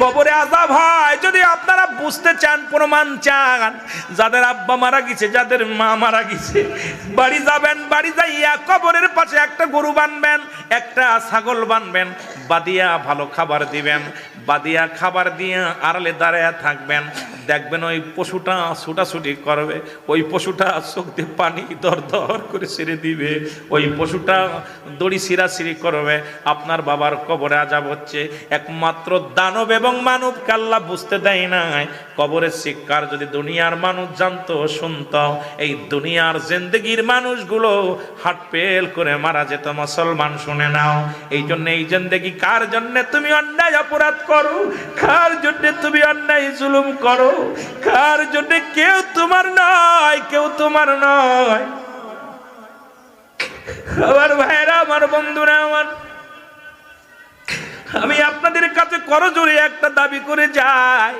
কবরে আযাব হয়। যদি আপনারা বুঝতে চান, প্রমাণ চান, যাদের আব্বা মারা গেছে, যাদের মা মারা গেছে, বাড়ি যাবেন, বাড়ি যাইয়া কবরের পাশে একটা গরু বানবেন, একটা ছাগল বানবেন, বাদিয়া ভালো খাবার দিবেন, বাদিয়া খাবার দিয়ে আড়ালে দাঁড়ায় থাকবেন। দেখবেন ওই পশুটা ছুটাছুটি করবে, ওই পশুটা চোখ দিয়ে পানি দর দর করে ছেড়ে দিবে, ওই পশুটা দড়ি ছিঁড়াছিঁড়ি করবে। আপনার বাবার কবরে আযাব হচ্ছে। একমাত্র দানব এবং মানব কাল্লা বুঝতে দেয় নাই। কবরের শিক্ষার যদি দুনিয়ার মানুষ জানতো, শুনতো, এই দুনিয়ার জিন্দেগির মানুষগুলো হাট পেল করে মারা যেত। মুসলমান শুনে নাও, এই জন্য এই জিন্দেগি কার জন্য তুমি অন্যায় অপরাধ করো, কার জন্য তুমি অন্যায় জুলুম করো, কার জন্য কেউ তোমার নয়, কেউ তোমার নয়। আমার ভাইরা, আমার বন্ধুরা, আমি আপনাদের কাছে করজোড়ে একটা দাবি করে যাই,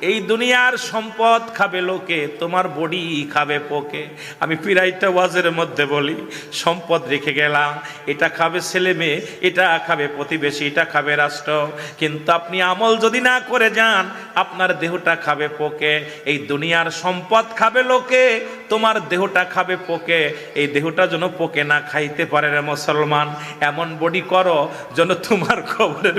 এই দুনিয়ার সম্পদ খাবে লোকে, তোমার বডি খাবে পোকে। আমি পিরাইটা ওয়াজের মধ্যে বলি, সম্পদ রেখে গেলাম, এটা খাবে ছেলে মেয়ে, এটা খাবে প্রতিবেশী, এটা খাবে রাষ্ট্র, কিন্তু আপনি আমল যদি না করে যান, আপনার দেহটা খাবে পোকে। এই দুনিয়ার সম্পদ খাবে লোকে, তোমার দেহটা খাবে পোকে। এই দেহটা যেন পোকে না খাইতে পারে রে মুসলমান, এমন বডি করো যেন তোমার কবরের